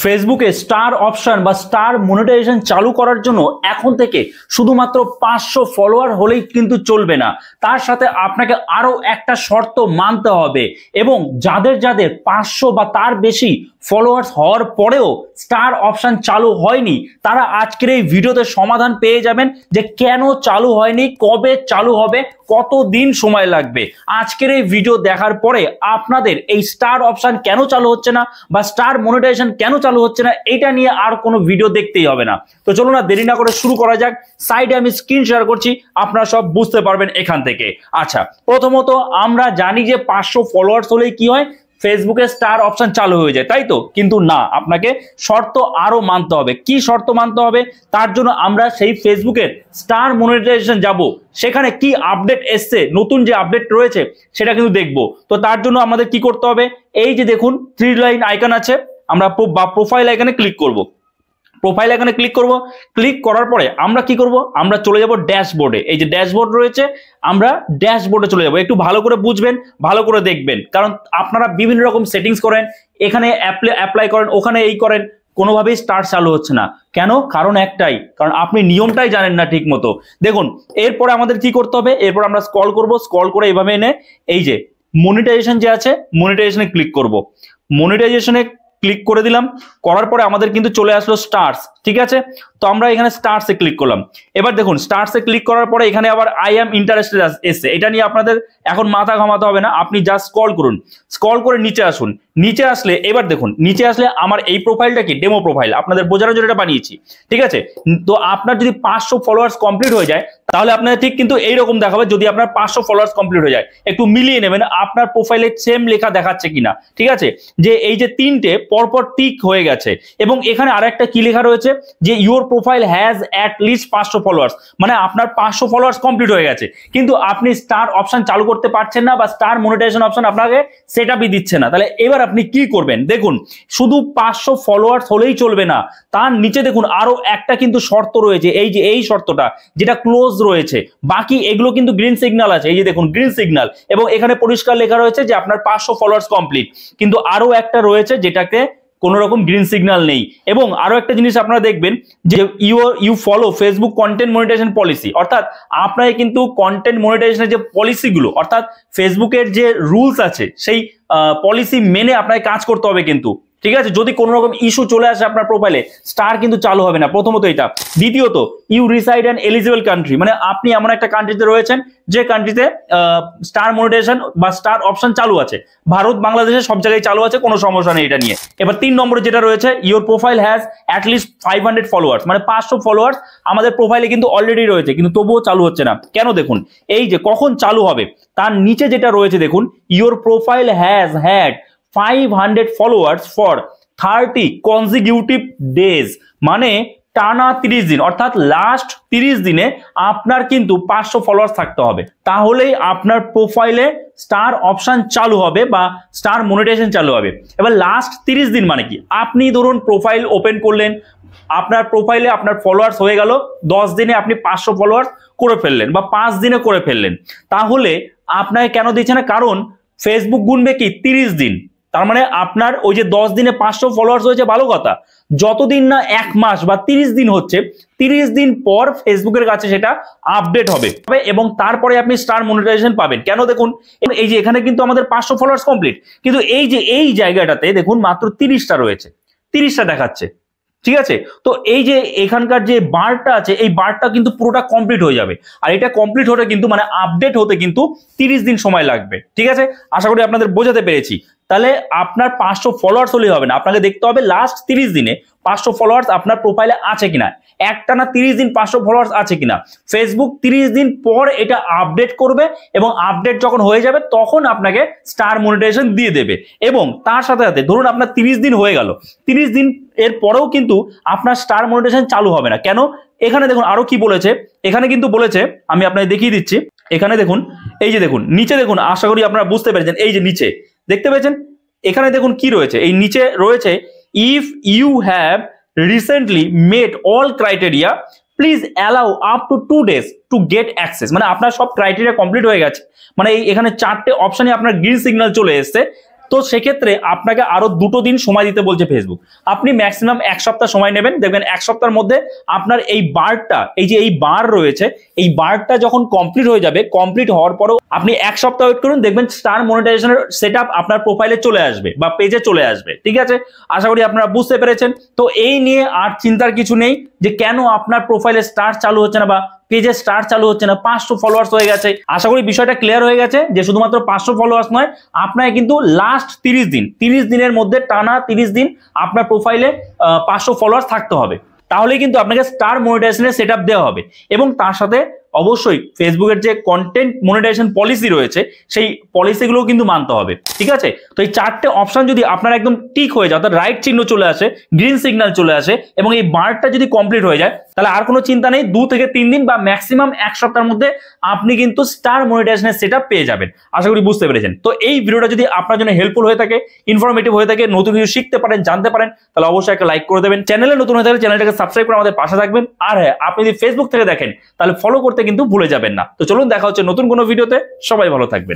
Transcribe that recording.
ফেসবুকে star option বা star monetization চালু করার জন্য এখন থেকে শুধুমাত্র 500 ফলোয়ার হলেই কিন্তু চলবে না, তার সাথে আপনাকে আরো একটা শর্ত মানতে হবে। এবং যাদের যাদের 500 বা তার বেশি ফলোয়ার্স হওয়ার পরেও স্টার অপশন চালু হয়নি, তারা আজকের এই ভিডিওতে সমাধান পেয়ে যাবেন যে কেন চালু হয়নি, কবে চালু হবে, কত দিন সময় লাগবে। আজকের এই ভিডিও দেখার পরে আপনাদের এই স্টার অপশন কেন চালু হচ্ছে না বা স্টার মনিটাইজেশন কেন চালু হচ্ছে না, এটা নিয়ে আর কোনো ভিডিও দেখতেই হবে না। তো চলুন না দেরি না করে শুরু করা যাক। সাইডে আমি স্ক্রিন শেয়ার করছি, আপনারা সব বুঝতে পারবেন এখান থেকে। আচ্ছা, প্রথমত আমরা জানি যে 500 ফলোয়ার্স হলেই কি হয়, ফেসবুকে স্টার অপশন চালু হয়ে যায়, তাই তো? কিন্তু না, আপনাকে শর্ত আরো মানতে হবে। কি শর্ত মানতে হবে? তার জন্য আমরা সেই ফেসবুকের স্টার মনিটাইজেশন যাব, সেখানে কি আপডেট এসছে, নতুন যে আপডেট রয়েছে সেটা কিন্তু দেখবো। তো তার জন্য আমাদের কি করতে হবে, এই যে দেখুন 3 লাইন আইকন আছে, আমরা প্রোফাইল আইকনে ক্লিক করব। প্রোফাইল এখানে ক্লিক করব। ক্লিক করার পরে আমরা কি করব, আমরা চলে যাব ড্যাশবোর্ডে। এই যে ড্যাশবোর্ড রয়েছে, আমরা ড্যাশবোর্ডে চলে যাব। একটু ভালো করে বুঝবেন, ভালো করে দেখবেন, কারণ আপনারা বিভিন্ন রকম সেটিংস করেন, এখানে অ্যাপ্লাই করেন, ওখানে এই করেন, কোনোভাবেই স্টার চালু হচ্ছে না। কেন? কারণ একটাই, কারণ আপনি নিয়মটাই জানেন না ঠিক মতো। দেখুন এরপরে আমাদের কি করতে হবে, এরপর আমরা স্ক্রল করব, স্ক্রল করে এইভাবে এনে এই যে মনিটাইজেশন যে আছে, মনিটাইজেশনে ক্লিক করব। মনিটাইজেশনে ক্লিক করে দিলাম, করার পরে আমাদের কিন্তু চলে আসলো স্টার্স, ঠিক আছে? তো আমরা এখানে স্টার্সে ক্লিক করলাম। এবার দেখুন স্টার্সে ক্লিক করার পরে এখানে আবার আই এম ইন্টারেস্টেড এসছে। এটা নিয়ে আপনাদের এখন মাথা ঘামাতে হবে না, আপনি জাস্ট স্ক্রল করুন, স্ক্রল করে নিচে আসুন। নিচে আসলে এবার দেখুন, নিচে আসলে আমার এই প্রোফাইলটা কি ডেমো প্রোফাইল, আপনাদের বোঝানোর জন্য এটা বানিয়েছি, ঠিক আছে? তো আপনার যদি 500 ফলোয়ার্স কমপ্লিট হয়ে যায়, তাহলে আপনাদের ঠিক কিন্তু এইরকম দেখাবে। যদি আপনার 500 ফলোয়ার্স কমপ্লিট হয়ে যায়, একটু মিলিয়ে নেবেন আপনার প্রোফাইলে সেম লেখা দেখাচ্ছে কিনা, ঠিক আছে? যে এই যে 3টে পরপর টিক হয়ে গেছে, এবং এখানে আরেকটা কি লেখা রয়েছে যে your profile has at least 500 followers, মানে আপনার 500 ফলোয়ার্স কমপ্লিট হয়ে গেছে, কিন্তু আপনি স্টার অপশন চালু করতে পারছেন না বা স্টার মনিটাইজেশন অপশন আপনাকে সেটআপই দিচ্ছে না। তাহলে এবার আপনি কি করবেন, দেখুন শুধু 500 ফলোয়ার্স হলেই চলবে না, তার নিচে দেখুন আরো একটা কিন্তু শর্ত রয়েছে। এই যে এই শর্তটা যেটা ক্লোজ রয়েছে, বাকি এগুলো কিন্তু গ্রিন সিগন্যাল আছে। এই যে দেখুন গ্রিন সিগন্যাল, এবং এখানে পরিষ্কার লেখা রয়েছে যে আপনার 500 ফলোয়ার্স কমপ্লিট, কিন্তু আরো একটা রয়েছে যেটাকে কোনো রকম গ্রিন সিগন্যাল নেই। এবং আরো একটা জিনিস আপনারা দেখবেন যে you follow Facebook content monetisation policy, অর্থাৎ আপনাকে কিন্তু কন্টেন্ট মনিটাইজেশনের যে পলিসিগুলো, অর্থাৎ ফেসবুকের যে রুলস আছে সেই পলিসি মেনে আপনাকে কাজ করতে হবে কিন্তু, ঠিক আছে? যদি কোনো রকম ইস্যু চলে আসে আপনার প্রোফাইলে, স্টার কিন্তু চালু হবে না, প্রথমত এটা। দ্বিতীয়ত, you reside an eligible country, মানে আপনি এমন একটা কান্ট্রিতে রয়েছেন যে কান্ট্রিতে স্টার মনিটাইজেশন বা স্টার অপশন চালু আছে। ভারত, বাংলাদেশে সব জায়গায় চালু আছে, কোনো সমস্যা নেই এটা নিয়ে। এবার 3 নম্বরে যেটা রয়েছে, your profile has at least 500 followers, মানে 500 ফলোয়ার্স আমাদের প্রোফাইলে কিন্তু অলরেডি রয়েছে, কিন্তু তবুও চালু হচ্ছে না। কেন? দেখুন এই যে কখন চালু হবে, তার নিচে যেটা রয়েছে দেখুন, your profile has had 500 followers for 30 consecutive days, মানে টানা 30 দিন, অর্থাৎ লাস্ট 30 দিনে আপনার কিন্তু 500 ফলোয়ার্স থাকতে হবে, তাহলেই আপনার প্রোফাইলে স্টার অপশন চালু হবে বা স্টার মনিটাইজেশন চালু হবে। এবার লাস্ট 30 দিন মানে কি, আপনি ধরুন প্রোফাইল ওপেন করলেন, আপনার প্রোফাইলে আপনার ফলোয়ার্স হয়ে গেল 10 দিনে আপনি 500 ফলোয়ার্স করে ফেললেন বা 5 দিনে করে ফেললেন, তাহলে আপনাকে কেন দিচ্ছে না? কারণ ফেসবুক গুনবে কি 30 দিন, তার মানে আপনার ওই যে 10 দিনে 500 ফলোয়ার্স হয়েছে ভালো কথা, যতদিন না 1 মাস বা 30 দিন হচ্ছে, 30 দিন পর ফেসবুকের কাছে সেটা আপডেট হবে এবং তারপরে আপনি স্টার মনিটাইজেশন পাবেন। কেন? দেখুন এই যে এখানে কিন্তু আমাদের 500 ফলোয়ার্স কমপ্লিট, কিন্তু এই যে এই জায়গাটাতে দেখুন মাত্র 30টা রয়েছে, 30টা দেখাচ্ছে, ঠিক আছে? তো এই যে এখানকার যে বারটা আছে, এই বারটা কিন্তু পুরোটা কমপ্লিট হয়ে যাবে, আর এটা কমপ্লিট হতে কিন্তু মানে আপডেট হতে কিন্তু 30 দিন সময় লাগবে, ঠিক আছে? আশা করি আপনাদের বোঝাতে পেরেছি। তাহলে আপনার 500 ফলোয়ার্স হলেই হবে না, আপনাকে দেখতে হবে লাস্ট 30 দিনে 500 ফলোয়ার্স আপনার প্রোফাইলে আছে কিনা, একটানা 30 দিন 500 ফলোয়ার্স আছে কিনা। ফেসবুক 30 দিন পর এটা আপডেট করবে, এবং আপডেট যখন হয়ে যাবে তখন আপনাকে স্টার মনিটাইজেশন দিয়ে দেবে। এবং তার সাথে সাথে ধরুন আপনার 30 দিন হয়ে গেল, 30 দিন এর পরেও কিন্তু আপনার স্টার মনিটাইজেশন চালু হবে না। কেন? এখানে দেখুন আরো কি বলেছে, এখানে কিন্তু বলেছে, আমি আপনাকে দেখিয়ে দিচ্ছি। এখানে দেখুন, এই যে দেখুন নিচে দেখুন, আশা করি আপনারা বুঝতে পেরেছেন, এই যে নিচে দেখতে পেয়েছেন, এখানে দেখুন কি রয়েছে, এই নিচে রয়েছে if you have recently met all criteria please allow up to 2 days to get access, মানে আপনার সব ক্রাইটেরিয়া কমপ্লিট হয়ে গেছে, মানে এখানে 4টে অপশনে আপনার গ্রিন সিগন্যাল চলে এসছে, তো সেক্ষেত্রে আপনাকে আরো 2 দিন সময় দিতে বলছে ফেসবুক। আপনি ম্যাক্সিমাম 1 সপ্তাহ সময় নেবেন, দেখবেন 1 সপ্তাহের মধ্যে আপনার এই বারটা, এই যে এই বার রয়েছে, এই বারটা যখন কমপ্লিট হয়ে যাবে, কমপ্লিট হওয়ার পরও আপনি 1 সপ্তাহ ওয়েট করুন, দেখবেন স্টার মনিটাইজেশনের সেটআপ আপনার প্রোফাইলে চলে আসবে বা পেজে চলে আসবে। ঠিক আছে, আশা করি আপনারা বুঝতে পেরেছেন। তো এই নিয়ে আর চিন্তার কিছু নেই যে কেন আপনার প্রোফাইলে স্টার চালু হচ্ছে না বা পেজে স্টার চালু হচ্ছে না, 500 ফলোয়ার্স হয়ে গেছে। আশা করি বিষয়টা ক্লিয়ার হয়ে গেছে যে শুধুমাত্র 500 ফলোয়ার্স নয়, আপনাকে কিন্তু লাস্ট 30 দিনের মধ্যে টানা 30 দিন আপনার প্রোফাইলে 500 ফলোয়ার্স থাকতে হবে, তাহলেই কিন্তু আপনাকে স্টার মনিটাইজেশনের সেটআপ দেওয়া হবে। এবং তার সাথে অবশ্যই ফেসবুকের যে কন্টেন্ট মনিটাইজেশন পলিসি রয়েছে সেই পলিসিগুলো কিন্তু মানতে হবে। ঠিক আছে, তো এই 4টে অপশন যদি আপনার একদম টিক হয়ে যায়, অর্থাৎ রাইট চিহ্ন চলে আসে, গ্রিন সিগন্যাল চলে আসে এবং এই বারটা যদি কমপ্লিট হয়ে যায়, তাহলে আর কোনো চিন্তা নেই, 2 থেকে 3 দিন বা ম্যাক্সিমাম 1 সপ্তাহের মধ্যে আপনি কিন্তু স্টার মনিটাইজেশনের সেটআপ পেয়ে যাবেন। আশা করি বুঝতে পেরেছেন। তো এই ভিডিওটা যদি আপনার জন্য হেল্পফুল হয়ে থাকে, ইনফরমেটিভ হয়ে থাকে, নতুন কিছু শিখতে পারেন, জানতে পারেন, তাহলে অবশ্যই একটা লাইক করে দেবেন। চ্যানেলে নতুন হয়ে থাকলে চ্যানেলটাকে সাবস্ক্রাইব করে আমাদের পাশে থাকবেন। আর হ্যাঁ, আপনি যদি ফেসবুক থেকে দেখেন তাহলে ফলো করতে কিন্তু ভুলে যাবেন না। তো চলুন, দেখা হচ্ছে নতুন কোনো ভিডিওতে। সবাই ভালো থাকবেন।